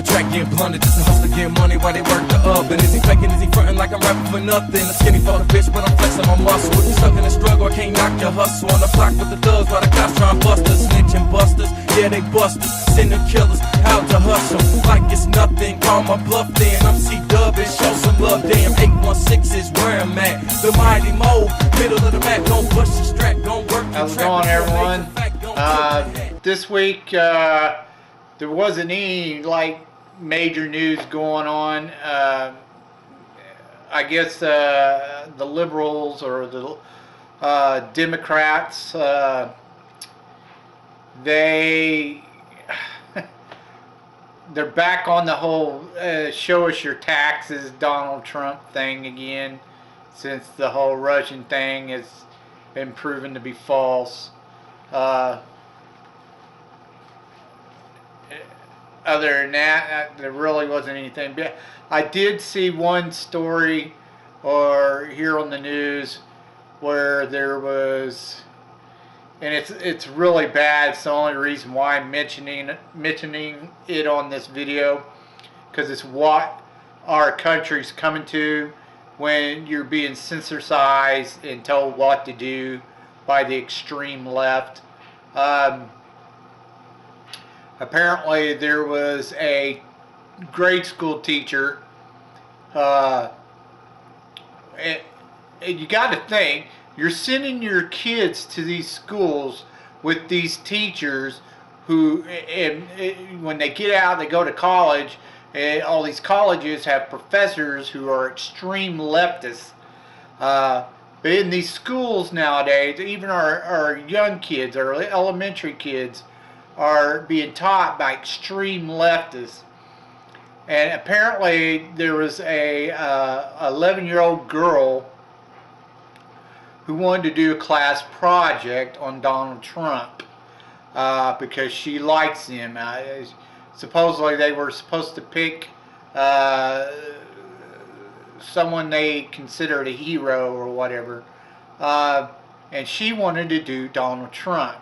the track getting blunted just to hustle get money while they work the oven. Is he faking, is he fronting like I'm rapping for nothing? A skinny fuck bitch, but I'm flexing my muscle. If you stuck in a struggle, I can't knock your hustle. On the block with the thugs while the cops try and bust us. Snitching busters, yeah they bust us. Sending killers out to hush them like it's nothing. Call my bluff then, I'm C-Dub and show some love. Damn, 816 is where I'm at. The mighty mode, middle of the map. Don't push the strap, don't work the How's it trap. going, everyone? This week there wasn't any major news going on. I guess the liberals or the Democrats, they're back on the whole show us your taxes Donald Trump thing again, since the whole Russian thing has been proven to be false. Other than that, there really wasn't anything. I did see one story or hear on the news where there was, and it's really bad. It's the only reason why I'm mentioning it on this video, because it's what our country's coming to when you're being censored and told what to do by the extreme left. Apparently there was a grade school teacher, and you got to think, you're sending your kids to these schools with these teachers who, and when they get out, they go to college, and all these colleges have professors who are extreme leftists. But in these schools nowadays, even our young kids, our elementary kids, are being taught by extreme leftists. And apparently there was a 11-year-old girl who wanted to do a class project on Donald Trump because she likes him. Supposedly they were supposed to pick someone they considered a hero or whatever, and she wanted to do Donald Trump.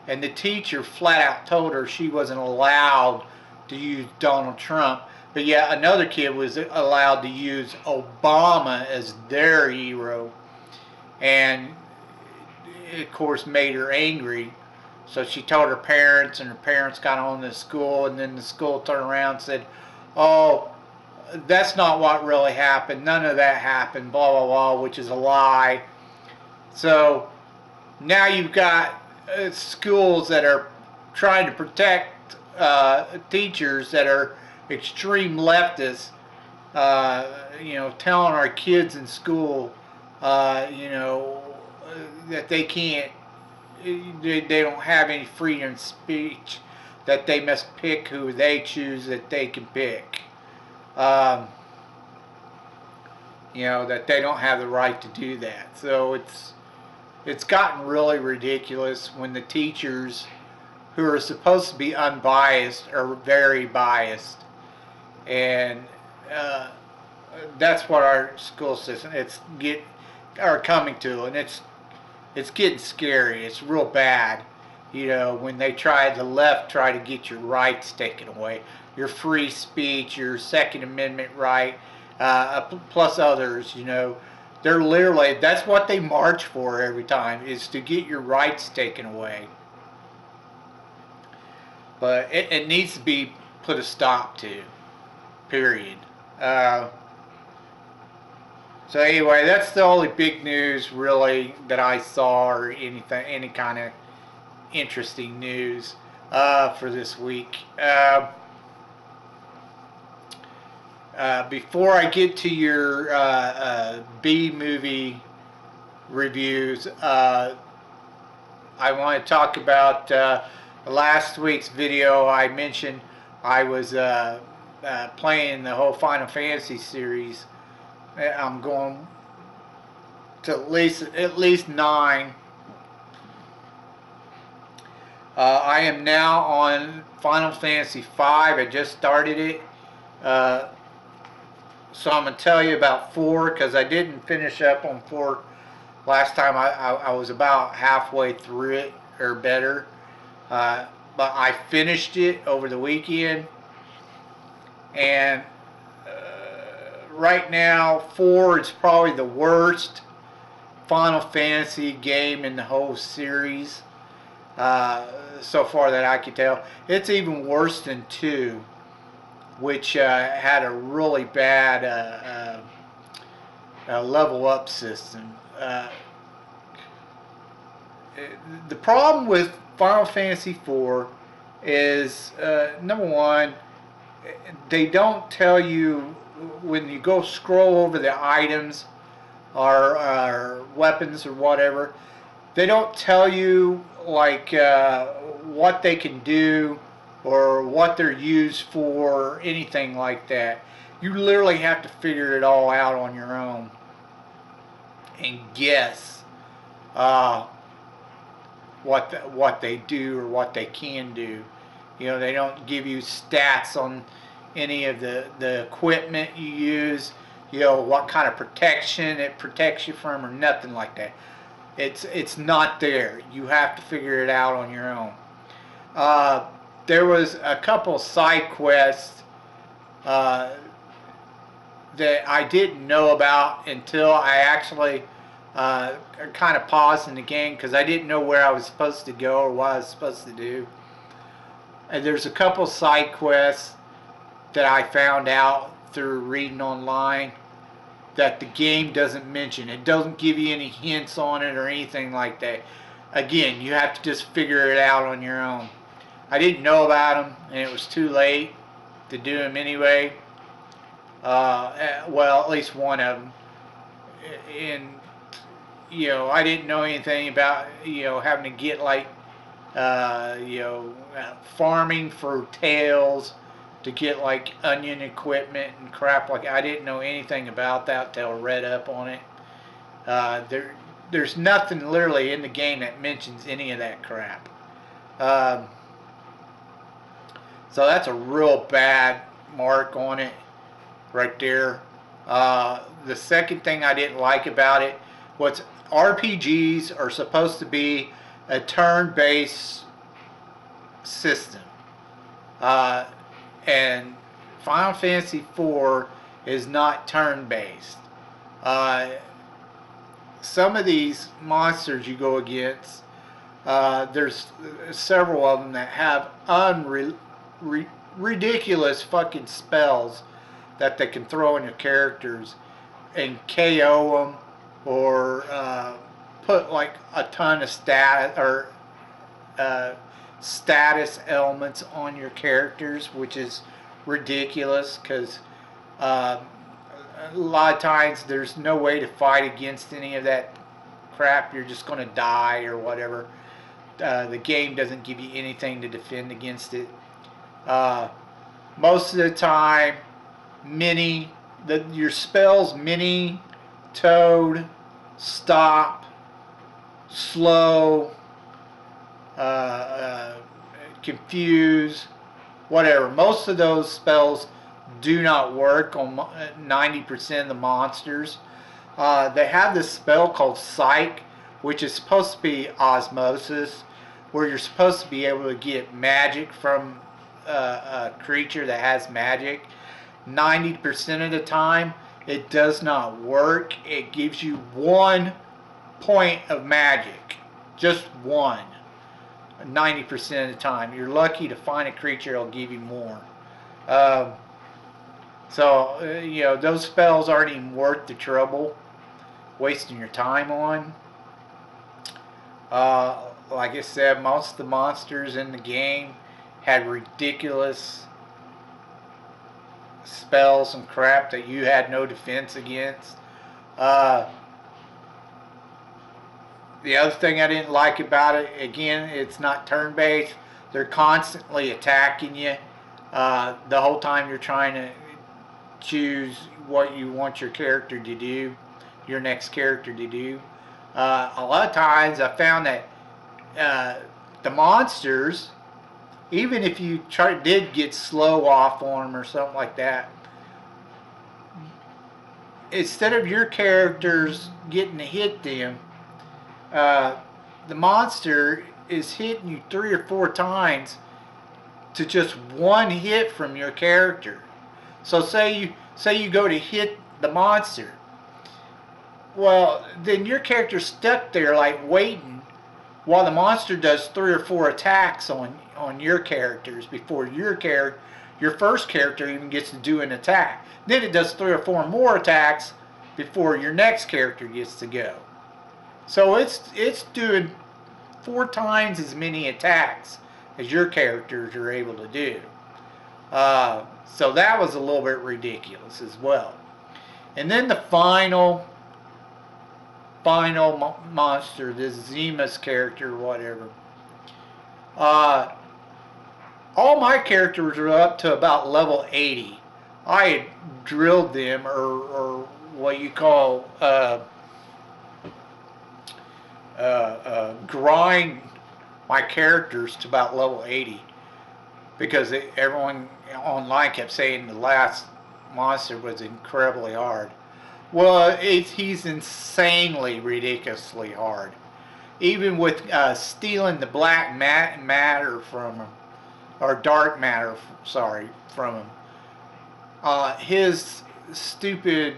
And the teacher flat out told her she wasn't allowed to use Donald Trump, but yet another kid was allowed to use Obama as their hero, and it, of course, made her angry. So she told her parents, and her parents got on to the school, and then the school turned around and said, "Oh, that's not what really happened. None of that happened, blah, blah, blah," which is a lie. So now you've got schools that are trying to protect teachers that are extreme leftists, telling our kids in school, that they can't, they don't have any freedom of speech, that they must pick who they choose that they can pick, that they don't have the right to do that. So it's gotten really ridiculous when the teachers who are supposed to be unbiased are very biased, and that's what our school system are coming to, and it's getting scary. It's real bad, when the left try to get your rights taken away, your free speech, your Second Amendment right, plus others, They're literally, that's what they march for every time, is to get your rights taken away. But it needs to be put a stop to, period. So anyway, that's the only big news really that I saw, or any kind of interesting news for this week. Before I get to your B-movie reviews, I want to talk about last week's video. I mentioned I was playing the whole Final Fantasy series. I'm going to at least 9. I am now on Final Fantasy 5. I just started it. So I'm going to tell you about 4, because I didn't finish up on 4 last time. I was about halfway through it, or better. But I finished it over the weekend. And right now, 4 is probably the worst Final Fantasy game in the whole series so far that I can tell. It's even worse than 2, which had a really bad level up system. The problem with Final Fantasy 4 is, number one, they don't tell you when you go scroll over the items or weapons or whatever, they don't tell you like what they can do or what they're used for or anything like that. You literally have to figure it all out on your own and guess what they do or what they can do. You know, they don't give you stats on any of the equipment you use, you know, what kind of protection it protects you from or nothing like that. It's not there. You have to figure it out on your own. There was a couple side quests that I didn't know about until I actually kind of paused in the game because I didn't know where I was supposed to go or what I was supposed to do. And there's a couple side quests that I found out through reading online that the game doesn't mention. It doesn't give you any hints on it or anything like that. Again, you have to just figure it out on your own. I didn't know about them, and it was too late to do them anyway. Well, at least one of them. And, you know, I didn't know anything about, you know, having to get like, you know, farming for tails to get like onion equipment and crap like that. I didn't know anything about that till I read up on it. There's nothing literally in the game that mentions any of that crap. So that's a real bad mark on it right there. The second thing I didn't like about it was RPGs are supposed to be a turn-based system. And Final Fantasy 4 is not turn-based. Some of these monsters you go against, there's several of them that have ridiculous fucking spells that they can throw in your characters and KO them or put like a ton of status elements on your characters, which is ridiculous because a lot of times there's no way to fight against any of that crap. You're just going to die or whatever. The game doesn't give you anything to defend against it. Most of the time, your spells mini, toad, stop, slow, confuse, whatever. Most of those spells do not work on 90% of the monsters. They have this spell called Psych, which is supposed to be osmosis, where you're supposed to be able to get magic from a creature that has magic. 90% of the time, it does not work. It gives you 1 point of magic. Just 1. 90% of the time. You're lucky to find a creature that'll give you more. You know, those spells aren't even worth the trouble wasting your time on. Like I said, most of the monsters in the game had ridiculous spells and crap that you had no defense against. The other thing I didn't like about it, again, it's not turn-based. They're constantly attacking you the whole time you're trying to choose what you want your character to do, your next character to do. A lot of times I found that the monsters, even if you did get slow off on them or something like that, instead of your characters getting to hit them, the monster is hitting you 3 or 4 times to just 1 hit from your character. So say you go to hit the monster. Well, then your character's stuck there like waiting while the monster does 3 or 4 attacks on your characters before your first character even gets to do an attack. Then it does 3 or 4 more attacks before your next character gets to go. So it's doing 4 times as many attacks as your characters are able to do. So that was a little bit ridiculous as well. And then the final monster, this Zemus character, whatever. All my characters are up to about level 80. I had drilled them, or what you call grind my characters to about level 80, because everyone online kept saying the last monster was incredibly hard. Well, he's insanely, ridiculously hard. Even with stealing the black matter from him, or dark matter, sorry, from him. His stupid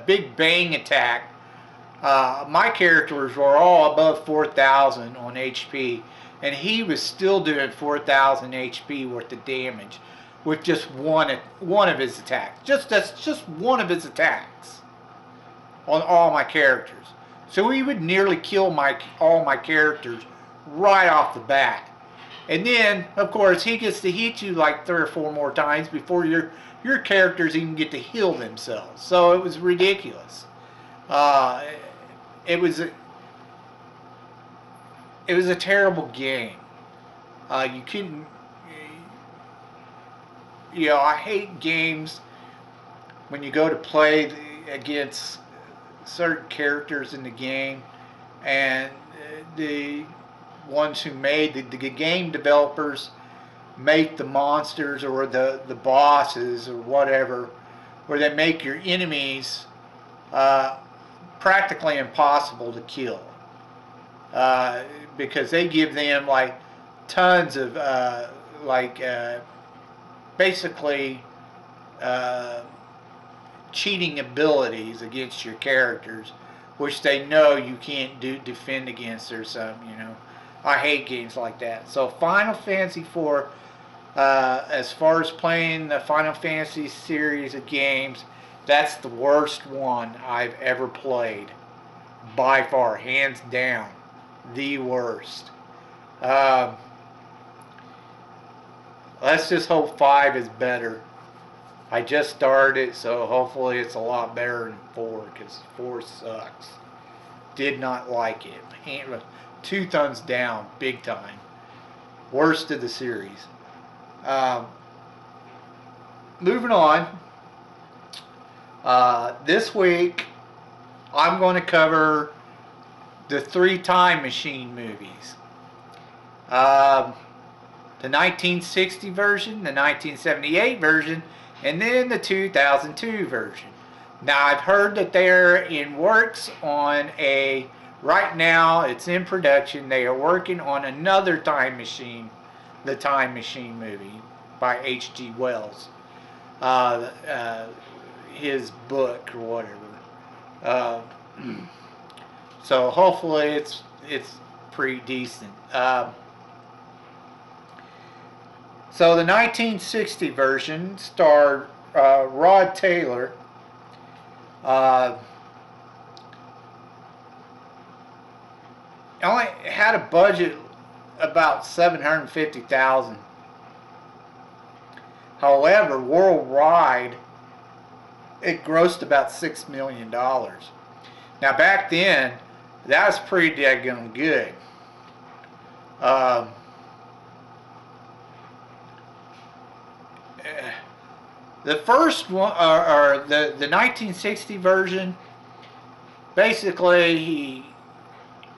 Big Bang attack, my characters were all above 4,000 on HP, and he was still doing 4,000 HP worth of damage with just one of his attacks. That's just one of his attacks on all my characters. So he would nearly kill all my characters right off the bat. And then, of course, he gets to hit you like 3 or 4 more times before your characters even get to heal themselves. So it was ridiculous. It was a terrible game. You couldn't. You know, I hate games when you go to play against certain characters in the game, and the ones who made the game developers make the monsters or the bosses or whatever, where they make your enemies practically impossible to kill, because they give them like tons of basically cheating abilities against your characters, which they know you can't defend against or something, you know. I hate games like that. So Final Fantasy IV, as far as playing the Final Fantasy series of games, that's the worst one I've ever played. By far, hands down, the worst. Let's just hope 5 is better. I just started it, so hopefully it's a lot better than 4, because 4 sucks. Did not like it. 2 thumbs down, big time. Worst of the series. Moving on. This week, I'm going to cover the 3 Time Machine movies. The 1960 version, the 1978 version, and then the 2002 version. Now, I've heard that they're in works on right now it's in production, they are working on another Time Machine, the Time Machine movie by H.G. Wells. His book or whatever. So hopefully it's pretty decent. So the 1960 version starred Rod Taylor. Only had a budget about $750,000. However, worldwide, it grossed about $6 million. Now back then, that was pretty daggone good. The first one, or the 1960 version, basically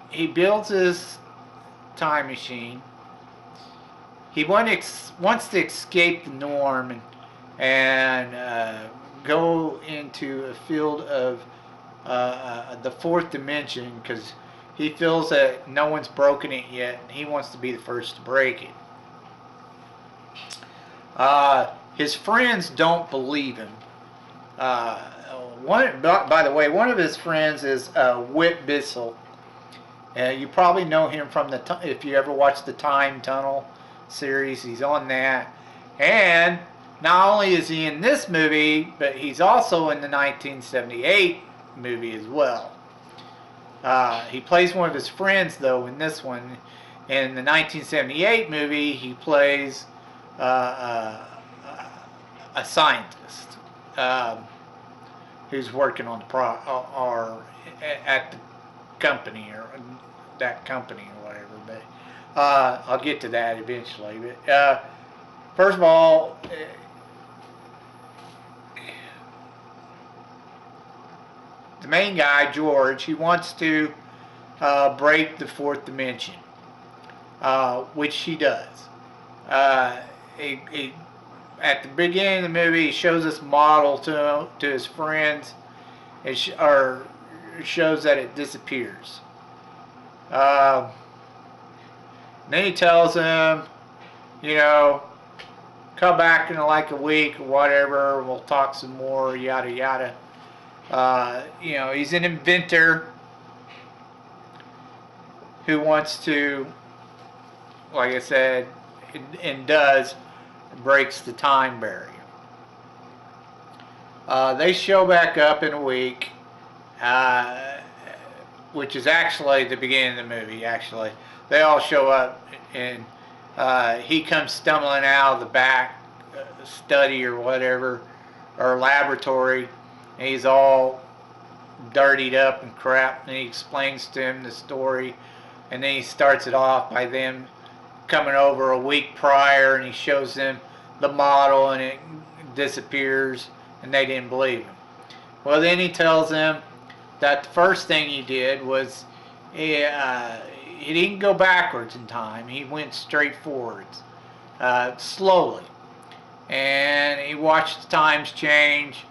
he builds his time machine. He wants to escape the norm and go into a field of the 4th dimension, because he feels that no one's broken it yet, and he wants to be the first to break it. His friends don't believe him. By the way, one of his friends is Whit Bissell. You probably know him from if you ever watched the Time Tunnel series. He's on that. And not only is he in this movie, but he's also in the 1978 movie as well. He plays one of his friends, though, in this one. In the 1978 movie, he plays a scientist who's working on the or at the company, or that company or whatever. But I'll get to that eventually. But first of all, the main guy, George, he wants to break the fourth dimension, which he does. At the beginning of the movie, he shows this model to his friends, or shows that it disappears. Then he tells them, you know, come back in like a week or whatever, we'll talk some more, yada yada. You know, he's an inventor who wants to, like I said, and does, breaks the time barrier. They show back up in a week, which is actually the beginning of the movie. Actually, they all show up, and he comes stumbling out of the back study or whatever, or laboratory, and he's all dirtied up and crap, and he explains to him the story, and then he starts it off by them coming over a week prior, and he shows them the model, and it disappears, and they didn't believe him. Well, then he tells them that the first thing he did was he didn't go backwards in time, he went straight forwards, slowly, and he watched the times change.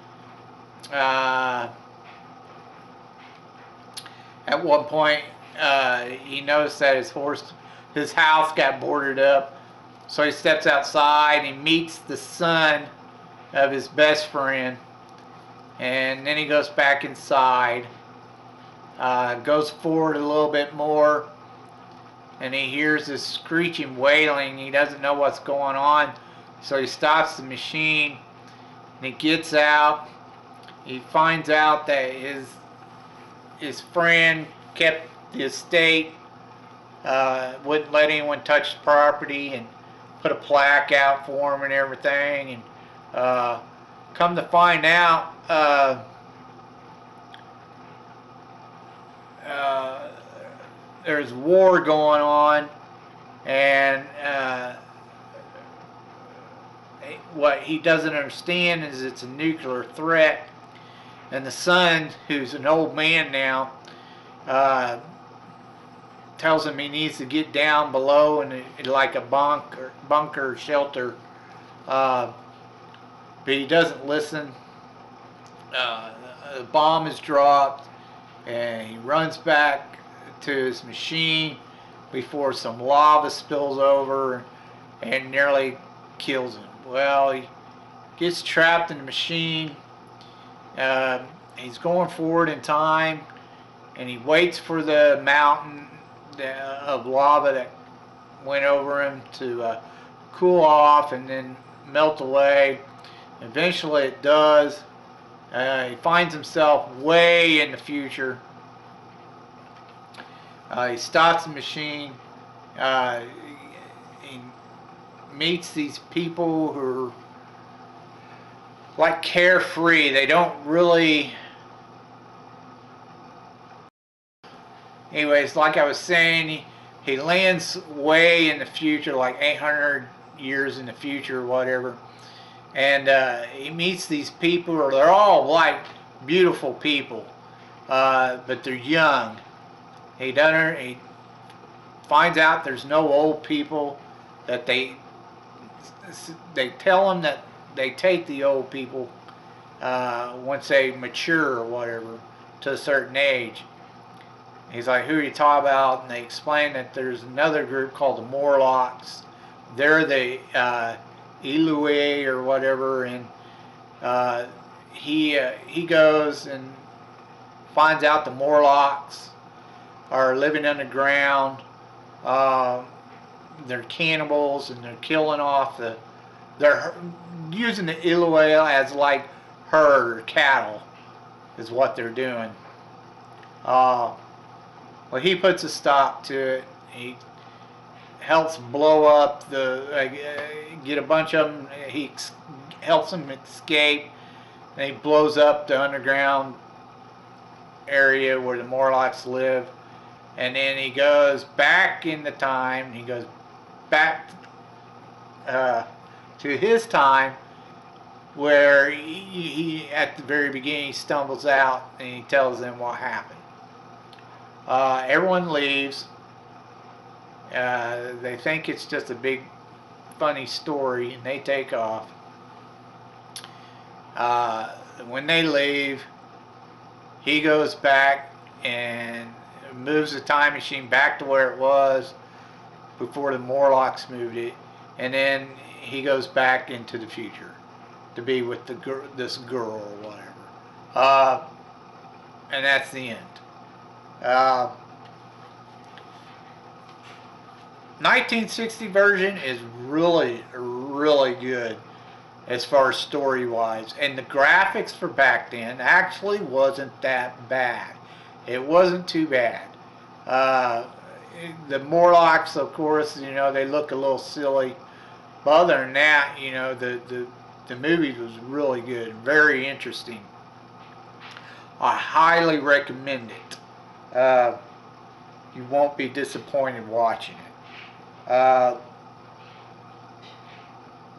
At one point, he noticed that his house got boarded up, so he steps outside and he meets the son of his best friend, and then he goes back inside, goes forward a little bit more, and he hears this screeching, wailing. He doesn't know what's going on, so he stops the machine, and he gets out. He finds out that his friend kept the estate, wouldn't let anyone touch the property, and put a plaque out for him and everything. And come to find out, there's war going on, and what he doesn't understand is it's a nuclear threat. And the son, who's an old man now, tells him he needs to get down below in like a bunker shelter, but he doesn't listen. The bomb is dropped, and he runs back to his machine before some lava spills over and nearly kills him. Well, he gets trapped in the machine. He's going forward in time, and he waits for the mountain of lava that went over him to cool off and then melt away. Eventually it does. He finds himself way in the future. He stops the machine. He meets these people who are like carefree. They don't really... Anyways, like I was saying, he lands way in the future, like 800 years in the future or whatever. And he meets these people, or they're all like beautiful people, but they're young. He finds out there's no old people, that they tell him that they take the old people once they mature or whatever to a certain age. He's like, who are you talking about? And they explain that there's another group called the Morlocks. They're the Eloi or whatever, and he goes and finds out the Morlocks are living underground. They're cannibals and they're killing off they're using the Eloi as like herd or cattle is what they're doing. Well, he puts a stop to it. He helps blow up get a bunch of them. He helps them escape, and he blows up the underground area where the Morlocks live. And then he goes back in the time. He goes back to his time, where he at the very beginning he stumbles out and he tells them what happened. Everyone leaves. They think it's just a big funny story and they take off. When they leave, he goes back and moves the time machine back to where it was before the Morlocks moved it, and then he goes back into the future to be with this girl or whatever. And that's the end. 1960 version is really, really good as far as story-wise, and the graphics for back then actually wasn't that bad. It wasn't too bad. The Morlocks, of course, you know, they look a little silly, but other than that, you know, the movie was really good, very interesting. I highly recommend it. You won't be disappointed watching it.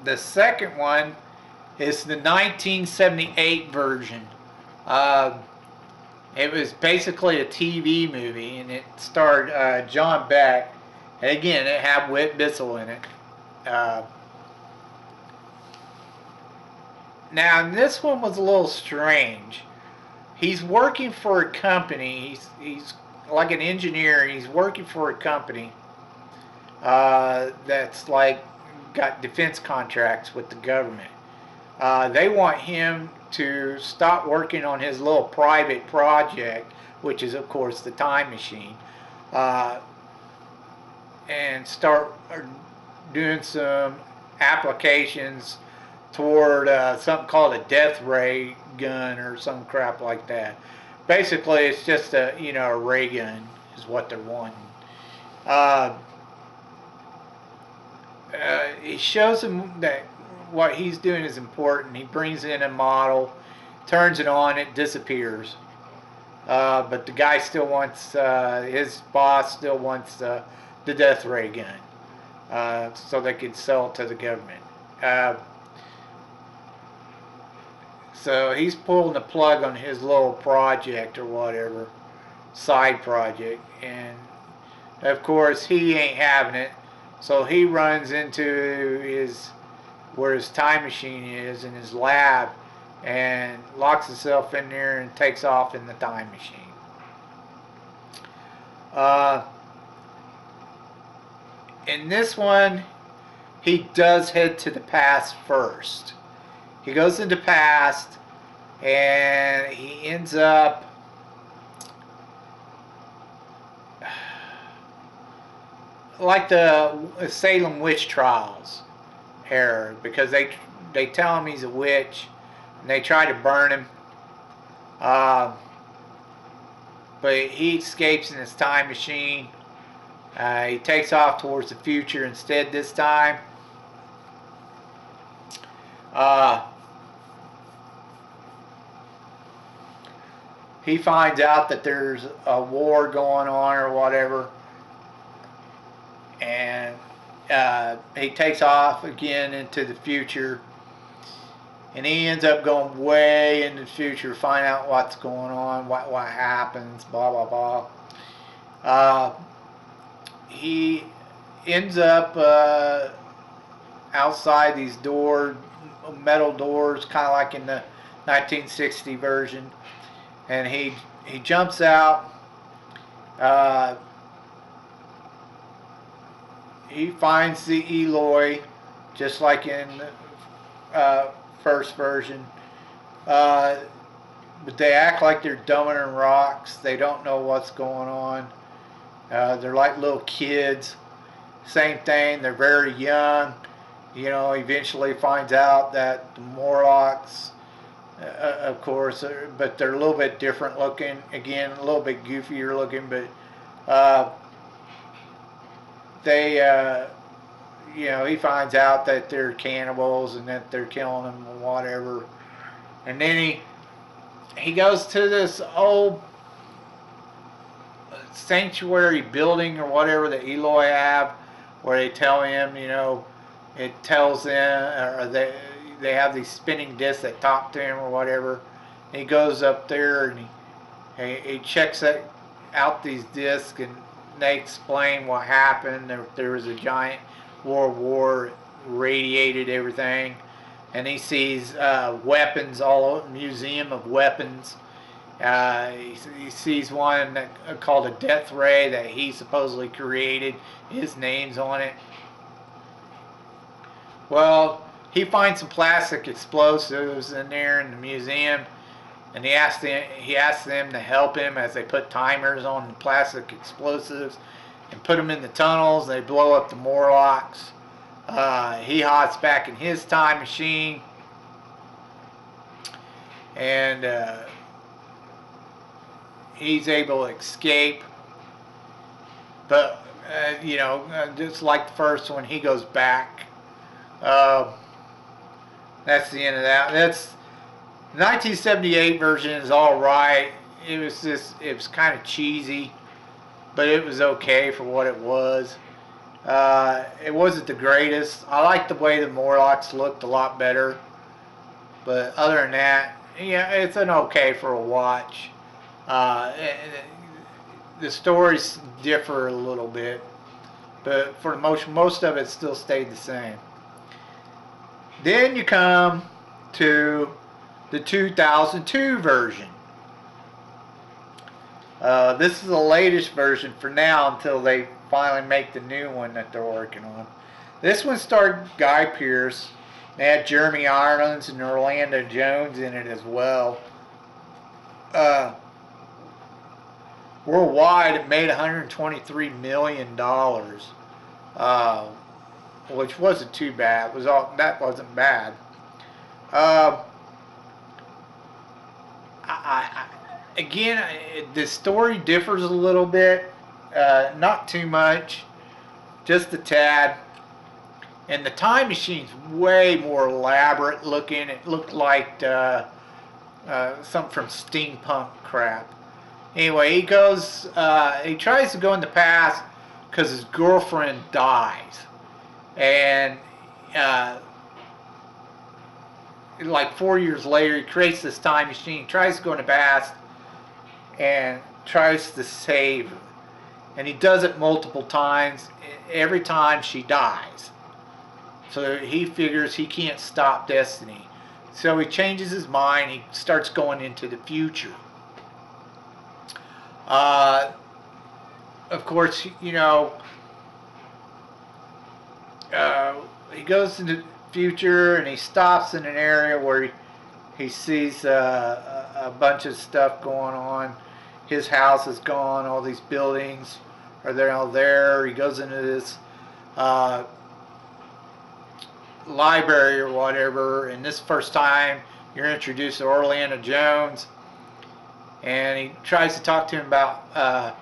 The second one is the 1978 version. It was basically a TV movie, and it starred John Beck. And again, it had Whit Bissell in it. Now, this one was a little strange. He's working for a company. He's like an engineer. He's working for a company that's like got defense contracts with the government. They want him to stop working on his little private project, which is of course the time machine, and start doing some applications toward something called a death ray gun or some crap like that. Basically, it's just a a ray gun is what they're wanting. He shows him that what he's doing is important. He brings in a model, turns it on, it disappears. But the guy still wants, his boss still wants the death ray gun, so they can sell it to the government. So he's pulling the plug on his little project or whatever, side project, and of course he ain't having it. So he runs into where his time machine is in his lab and locks himself in there and takes off in the time machine. In this one, he does head to the past first. He goes into the past and he ends up like the Salem witch trials era, because they tell him he's a witch and they try to burn him, but he escapes in his time machine. He takes off towards the future instead this time. He finds out that there's a war going on or whatever, and he takes off again into the future, and he ends up going way into the future, find out what's going on, what happens, blah blah blah. He ends up outside these metal doors, kind of like in the 1960 version, and he jumps out. He finds the Eloi just like in the first version. But they act like they're dumber than rocks. They don't know what's going on. They're like little kids. Same thing, they're very young. You know, eventually finds out that the Morlocks, of course, but they're a little bit different looking. Again, a little bit goofier looking, but you know, he finds out that they're cannibals and that they're killing them or whatever. And then he goes to this old sanctuary building or whatever that Eloy have, where they tell him, you know, it tells them, or they have these spinning discs that talk to him or whatever. And he goes up there and he checks out these discs, and they explain what happened. There was a giant world war, radiated everything, and he sees weapons all over, museum of weapons. He sees one called a death ray that he supposedly created. His name's on it. Well, he finds some plastic explosives in there in the museum, and he asks them to help him as they put timers on the plastic explosives and put them in the tunnels. They blow up the Morlocks. He hops back in his time machine, and he's able to escape. But you know, just like the first one, he goes back. That's the end of that. That's 1978 version is all right. It was kind of cheesy, but it was okay for what it was. It wasn't the greatest. I liked the way the Morlocks looked a lot better, but other than that, yeah, it's an okay for a watch. The stories differ a little bit, but for the most of it still stayed the same. Then you come to the 2002 version. This is the latest version for now until they finally make the new one that they're working on. This one starred Guy Pearce. They had Jeremy Irons and Orlando Jones in it as well. Worldwide, it made $123 million, which wasn't too bad. That wasn't bad. Again, the story differs a little bit, not too much, just a tad. And the time machine's way more elaborate looking. It looked like something from steampunk crap. Anyway, he tries to go in the past because his girlfriend dies. And like 4 years later, he creates this time machine, tries to go in the past, and tries to save her. And he does it multiple times. Every time she dies. So he figures he can't stop destiny. So he changes his mind. He starts going into the future. Of course, you know, he goes into the future and he stops in an area where he sees a bunch of stuff going on. His house is gone. All these buildings are there. All there. He goes into this library or whatever, and this first time you're introduced to Orlando Jones, and he tries to talk to him about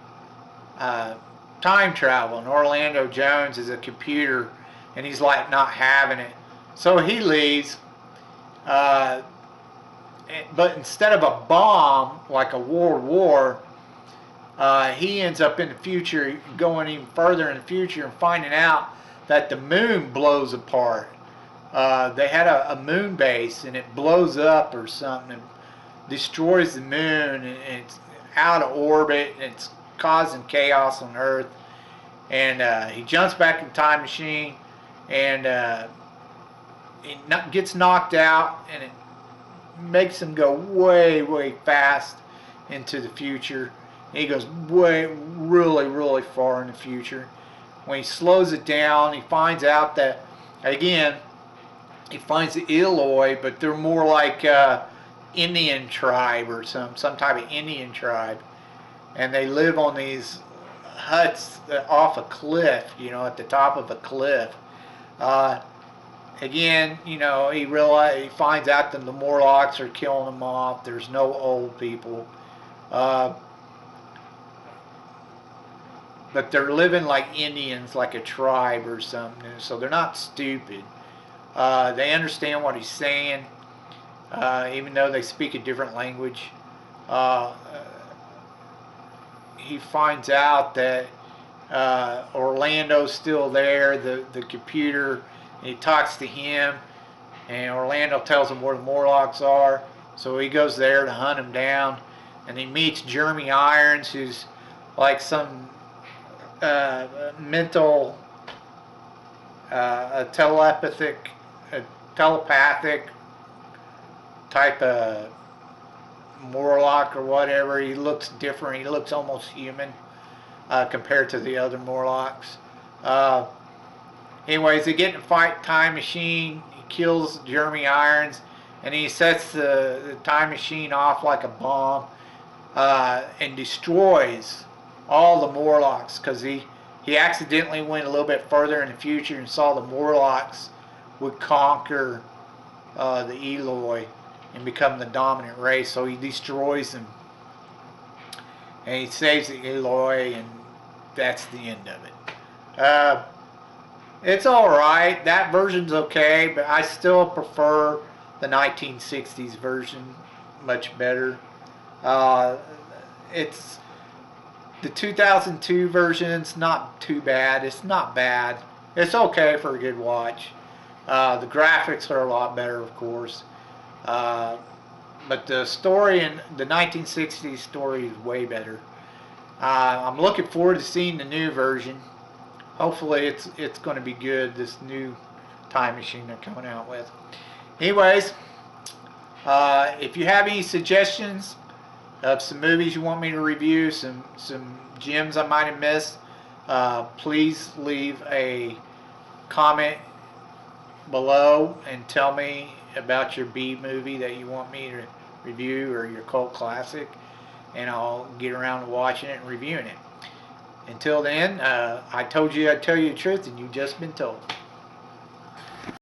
time travel, and Orlando Jones is a computer, and he's like not having it. So he leaves, but instead of a bomb like a world war, he ends up in the future, going even further in the future and finding out that the moon blows apart. They had a moon base and it blows up or something and destroys the moon, and it's out of orbit and it's causing chaos on Earth. And he jumps back in the time machine, and he gets knocked out, and it makes him go way fast into the future. And he goes really far in the future. When he slows it down, he finds out that again, he finds the Eloy, but they're more like Indian tribe or some type of Indian tribe, and they live on these huts off a cliff, you know, at the top of a cliff. Again, you know, he finds out that the Morlocks are killing them off. There's no old people, but they're living like Indians, like a tribe or something. So they're not stupid. They understand what he's saying, even though they speak a different language. He finds out that Orlando's still there, the computer. And he talks to him, and Orlando tells him where the Morlocks are. So he goes there to hunt them down, and he meets Jeremy Irons, who's like some mental, a telepathic type of Morlock or whatever. He looks different. He looks almost human compared to the other Morlocks. Anyways, they get in a fight time machine. He kills Jeremy Irons, and he sets the time machine off like a bomb and destroys all the Morlocks, because he accidentally went a little bit further in the future and saw the Morlocks would conquer the Eloy and become the dominant race. So he destroys them, and he saves the Eloy, and that's the end of it. It's alright. That version's okay, but I still prefer the 1960s version much better. It's the 2002 version's not too bad. It's not bad. It's okay for a good watch. The graphics are a lot better, of course. But the story in the 1960s story is way better. I'm looking forward to seeing the new version. Hopefully it's going to be good, this new time machine they're coming out with. Anyways, if you have any suggestions of some movies you want me to review, some gems I might have missed, please leave a comment below and tell me about your B movie that you want me to review, or your cult classic, and I'll get around to watching it and reviewing it. Until then, I told you I'd tell you the truth, and you've just been told.